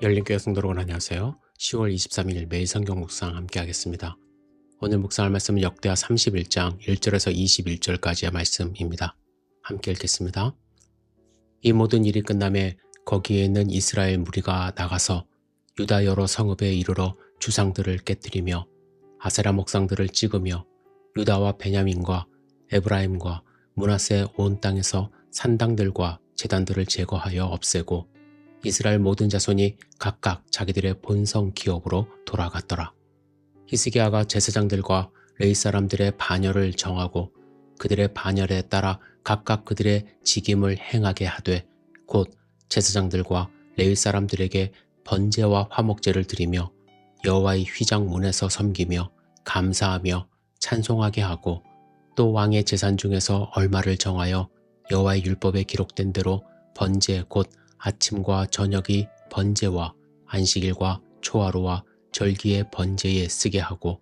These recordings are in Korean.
열린교회 성도 여러분 안녕하세요. 10월 23일 매일 성경 묵상 함께 하겠습니다. 오늘 묵상할 말씀은 역대하 31장 1절에서 21절까지의 말씀입니다. 함께 읽겠습니다. 이 모든 일이 끝남에 거기에 있는 이스라엘 무리가 나가서 유다 여러 성읍에 이르러 주상들을 깨뜨리며 아세라 목상들을 찍으며 유다와 베냐민과 에브라임과 므낫세 온 땅에서 산당들과 제단들을 제거하여 없애고 이스라엘 모든 자손이 각각 자기들의 본성 기업으로 돌아갔더라. 히스기야가 제사장들과 레위 사람들의 반열을 정하고 그들의 반열에 따라 각각 그들의 직임을 행하게 하되 곧 제사장들과 레위 사람들에게 번제와 화목제를 드리며 여호와의 휘장 문에서 섬기며 감사하며 찬송하게 하고 또 왕의 재산 중에서 얼마를 정하여 여호와의 율법에 기록된 대로 번제 곧 아침과 저녁이 번제와 안식일과 초하루와 절기의 번제에 쓰게 하고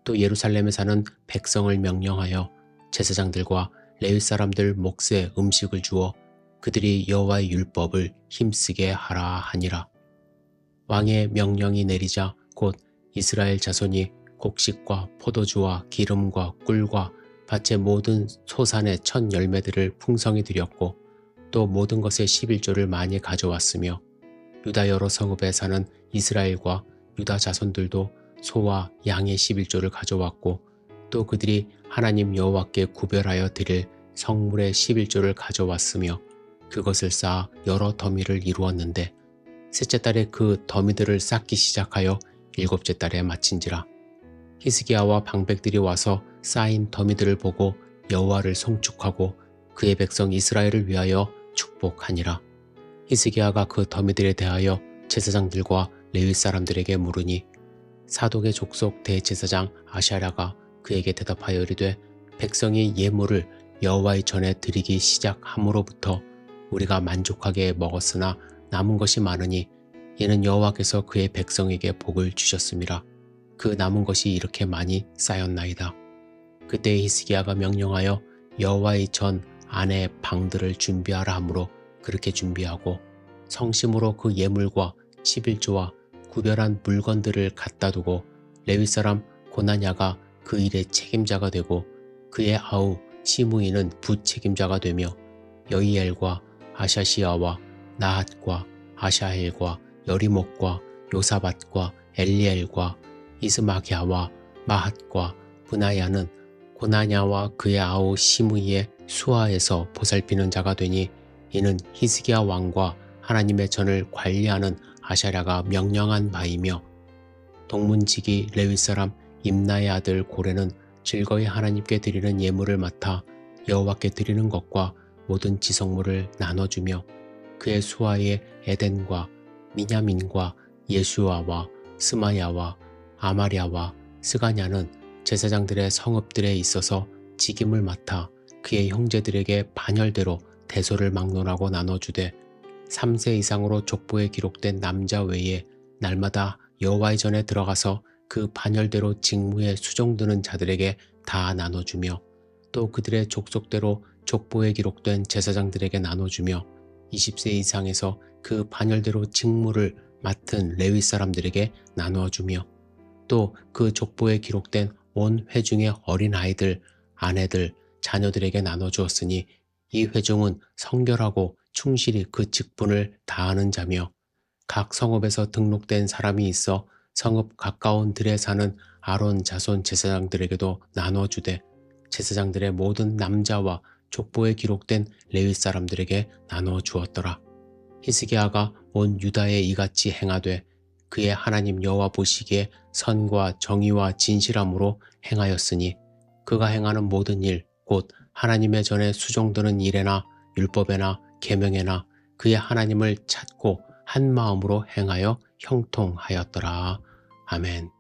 또 예루살렘에 사는 백성을 명령하여 제사장들과 레위 사람들 몫에 음식을 주어 그들이 여호와의 율법을 힘쓰게 하라 하니라. 왕의 명령이 내리자 곧 이스라엘 자손이 곡식과 포도주와 기름과 꿀과 밭의 모든 소산의 첫 열매들을 풍성히 드렸고 또 모든 것의 11조를 많이 가져왔으며 유다 여러 성읍에 사는 이스라엘과 유다 자손들도 소와 양의 11조를 가져왔고 또 그들이 하나님 여호와께 구별하여 드릴 성물의 11조를 가져왔으며 그것을 쌓아 여러 더미를 이루었는데 셋째 달에 그 더미들을 쌓기 시작하여 일곱째 달에 마친지라. 히스기야와 방백들이 와서 쌓인 더미들을 보고 여호와를 송축하고 그의 백성 이스라엘을 위하여 축복하니라. 히스기야가 그 더미들에 대하여 제사장들과 레위 사람들에게 물으니 사독의 족속 대제사장 아샤랴가 그에게 대답하여 이르되 백성이 예물을 여호와의 전에 드리기 시작함으로부터 우리가 만족하게 먹었으나 남은 것이 많으니 이는 여호와께서 그의 백성에게 복을 주셨음이라. 그 남은 것이 이렇게 많이 쌓였나이다. 그때 히스기야가 명령하여 여호와의 전 안에 방들을 준비하라 하므로 그렇게 준비하고 성심으로 그 예물과 11조와 구별한 물건들을 갖다 두고 레위 사람 고나냐가 그 일의 책임자가 되고 그의 아우 시므이는 부책임자가 되며 여이엘과 아샤시아와 나핫과 아샤헬과 여리목과 요사밧과 엘리엘과 이스마기야와 마핫과 브나야는 고나냐와 그의 아우 시므이의 수하에서 보살피는 자가 되니 이는 히스기야 왕과 하나님의 전을 관리하는 아샤랴가 명령한 바이며 동문지기 레위 사람 임나의 아들 고레는 즐거이 하나님께 드리는 예물을 맡아 여호와께 드리는 것과 모든 지성물을 나눠주며 그의 수하의 에덴과 미냐민과 예수아와 스마야와 아마랴와 스가냐는 제사장들의 성읍들에 있어서 직임을 맡아 그의 형제들에게 반열대로 대소를 막론하고 나눠주되 3세 이상으로 족보에 기록된 남자 외에 날마다 여호와의 전에 들어가서 그 반열대로 직무에 수종드는 자들에게 다 나눠주며 또 그들의 족속대로 족보에 기록된 제사장들에게 나눠주며 20세 이상에서 그 반열대로 직무를 맡은 레위 사람들에게 나눠주며 또 그 족보에 기록된 온 회중의 어린 아이들, 아내들, 자녀들에게 나눠주었으니 이 회중은 성결하고 충실히 그 직분을 다하는 자며 각 성읍에서 등록된 사람이 있어 성읍 가까운 들에 사는 아론 자손 제사장들에게도 나눠주되 제사장들의 모든 남자와 족보에 기록된 레위 사람들에게 나눠주었더라. 히스기야가 온 유다에 이같이 행하되 그의 하나님 여호와 보시기에 선과 정의와 진실함으로 행하였으니 그가 행하는 모든 일 곧 하나님의 전에 수종드는 일에나 율법에나 계명에나 그의 하나님을 찾고 한 마음으로 행하여 형통하였더라. 아멘.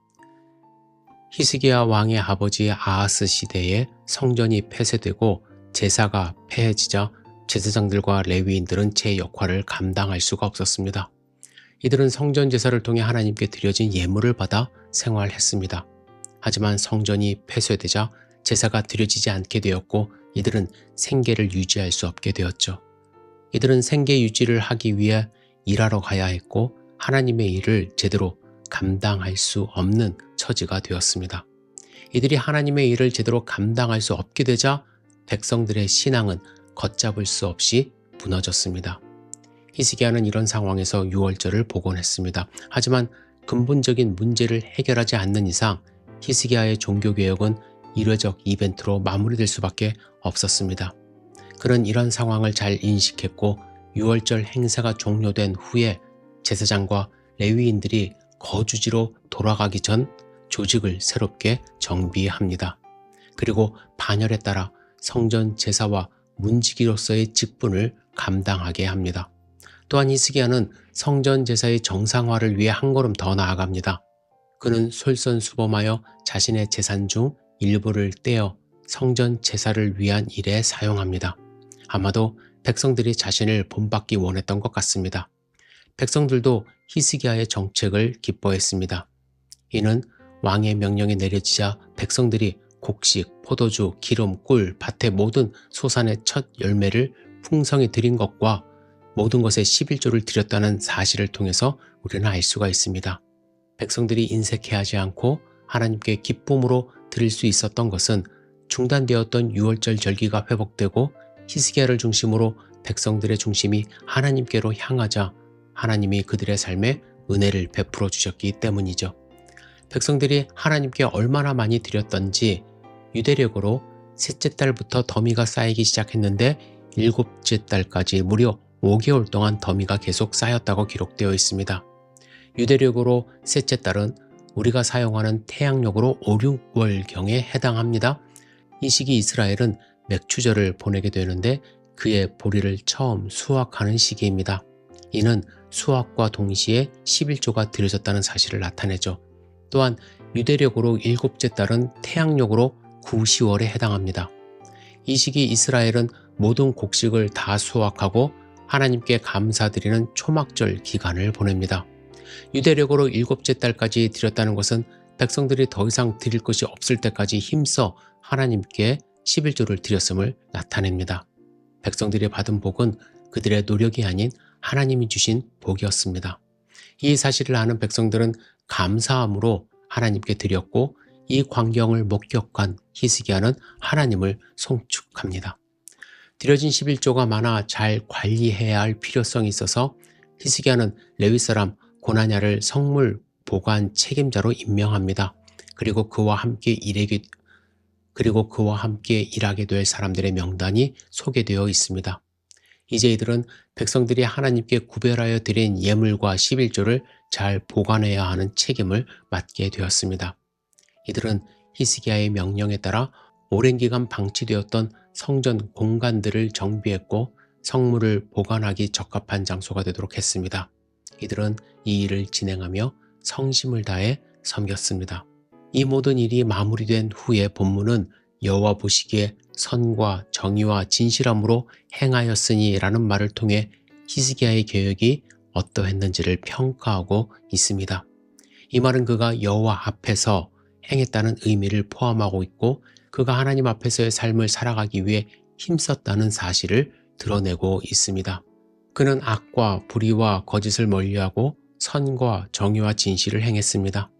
히스기야 왕의 아버지 아하스 시대에 성전이 폐쇄되고 제사가 폐해지자 제사장들과 레위인들은 제 역할을 감당할 수가 없었습니다. 이들은 성전 제사를 통해 하나님께 드려진 예물을 받아 생활했습니다. 하지만 성전이 폐쇄되자 제사가 드려지지 않게 되었고 이들은 생계를 유지할 수 없게 되었죠. 이들은 생계 유지를 하기 위해 일하러 가야 했고 하나님의 일을 제대로 감당할 수 없는 처지가 되었습니다. 이들이 하나님의 일을 제대로 감당할 수 없게 되자 백성들의 신앙은 걷잡을 수 없이 무너졌습니다. 히스기야는 이런 상황에서 유월절을 복원했습니다. 하지만 근본적인 문제를 해결하지 않는 이상 히스기야의 종교개혁은 일회적 이벤트로 마무리될 수밖에 없었습니다. 그는 이런 상황을 잘 인식했고 유월절 행사가 종료된 후에 제사장과 레위인들이 거주지로 돌아가기 전 조직을 새롭게 정비합니다. 그리고 반열에 따라 성전 제사와 문지기로서의 직분을 감당하게 합니다. 또한 히스기야는 성전 제사의 정상화를 위해 한 걸음 더 나아갑니다. 그는 솔선수범하여 자신의 재산 중 일부를 떼어 성전 제사를 위한 일에 사용합니다. 아마도 백성들이 자신을 본받기 원했던 것 같습니다. 백성들도 히스기야의 정책을 기뻐했습니다. 이는 왕의 명령이 내려지자 백성들이 곡식, 포도주, 기름, 꿀, 밭의 모든 소산의 첫 열매를 풍성히 드린 것과 모든 것에 11조를 드렸다는 사실을 통해서 우리는 알 수가 있습니다. 백성들이 인색해하지 않고 하나님께 기쁨으로 드릴 수 있었던 것은 중단되었던 유월절 절기가 회복되고 히스기야를 중심으로 백성들의 중심이 하나님께로 향하자 하나님이 그들의 삶에 은혜를 베풀어 주셨기 때문이죠. 백성들이 하나님께 얼마나 많이 드렸던지 유대력으로 셋째 달부터 더미가 쌓이기 시작했는데 일곱째 달까지 무려 5개월 동안 더미가 계속 쌓였다고 기록되어 있습니다. 유대력으로 셋째 달은 우리가 사용하는 태양력으로 5, 6월경에 해당합니다. 이 시기 이스라엘은 맥추절을 보내게 되는데 그의 보리를 처음 수확하는 시기입니다. 이는 수확과 동시에 11조가 드려졌다는 사실을 나타내죠. 또한 유대력으로 일곱째 달은 태양력으로 9, 10월에 해당합니다. 이 시기 이스라엘은 모든 곡식을 다 수확하고 하나님께 감사드리는 초막절 기간을 보냅니다. 유대력으로 일곱째 달까지 드렸다는 것은 백성들이 더 이상 드릴 것이 없을 때까지 힘써 하나님께 11조를 드렸음을 나타냅니다. 백성들이 받은 복은 그들의 노력이 아닌 하나님이 주신 복이었습니다. 이 사실을 아는 백성들은 감사함으로 하나님께 드렸고 이 광경을 목격한 히스기야는 하나님을 송축합니다. 드려진 11조가 많아 잘 관리해야 할 필요성이 있어서 히스기야는 레위 사람 고나냐를 성물 보관 책임자로 임명합니다. 그리고 그와 함께 일하게 될 사람들의 명단이 소개되어 있습니다. 이제 이들은 백성들이 하나님께 구별하여 드린 예물과 11조를 잘 보관해야 하는 책임을 맡게 되었습니다. 이들은 히스기야의 명령에 따라 오랜 기간 방치되었던 성전 공간들을 정비했고 성물을 보관하기 적합한 장소가 되도록 했습니다. 이들은 이 일을 진행하며 성심을 다해 섬겼습니다. 이 모든 일이 마무리된 후에 본문은 여호와 보시기에 선과 정의와 진실함으로 행하였으니 라는 말을 통해 히스기야의 계획이 어떠했는지를 평가하고 있습니다. 이 말은 그가 여호와 앞에서 행했다는 의미를 포함하고 있고 그가 하나님 앞에서의 삶을 살아가기 위해 힘썼다는 사실을 드러내고 있습니다. 그는 악과 불의와 거짓을 멀리하고 선과 정의와 진실을 행했습니다.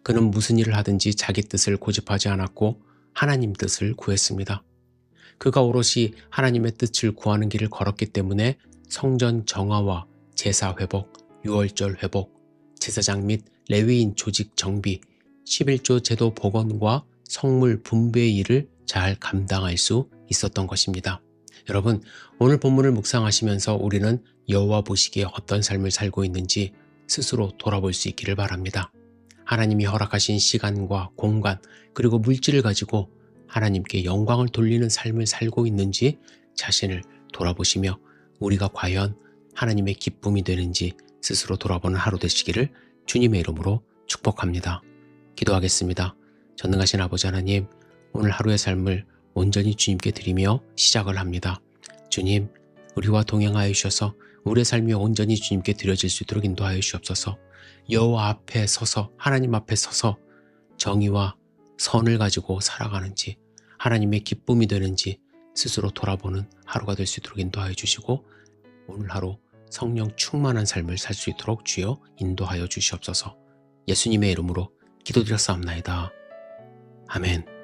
그는 무슨 일을 하든지 자기 뜻을 고집하지 않았고 하나님 뜻을 구했습니다. 그가 오롯이 하나님의 뜻을 구하는 길을 걸었기 때문에 성전 정화와 제사 회복, 유월절 회복, 제사장 및 레위인 조직 정비, 11조 제도 복원과 성물 분배의 일을 잘 감당할 수 있었던 것입니다. 여러분, 오늘 본문을 묵상하시면서 우리는 여호와 보시기에 어떤 삶을 살고 있는지 스스로 돌아볼 수 있기를 바랍니다. 하나님이 허락하신 시간과 공간 그리고 물질을 가지고 하나님께 영광을 돌리는 삶을 살고 있는지 자신을 돌아보시며 우리가 과연 하나님의 기쁨이 되는지 스스로 돌아보는 하루 되시기를 주님의 이름으로 축복합니다. 기도하겠습니다. 전능하신 아버지 하나님, 오늘 하루의 삶을 온전히 주님께 드리며 시작을 합니다. 주님, 우리와 동행하여 주셔서 우리의 삶이 온전히 주님께 드려질 수 있도록 인도하여 주옵소서. 여호와 앞에 서서 하나님 앞에 서서 정의와 선을 가지고 살아가는지 하나님의 기쁨이 되는지 스스로 돌아보는 하루가 될 수 있도록 인도하여 주시고 오늘 하루 성령 충만한 삶을 살 수 있도록 주여 인도하여 주시옵소서. 예수님의 이름으로 기도드렸사옵나이다. 아멘.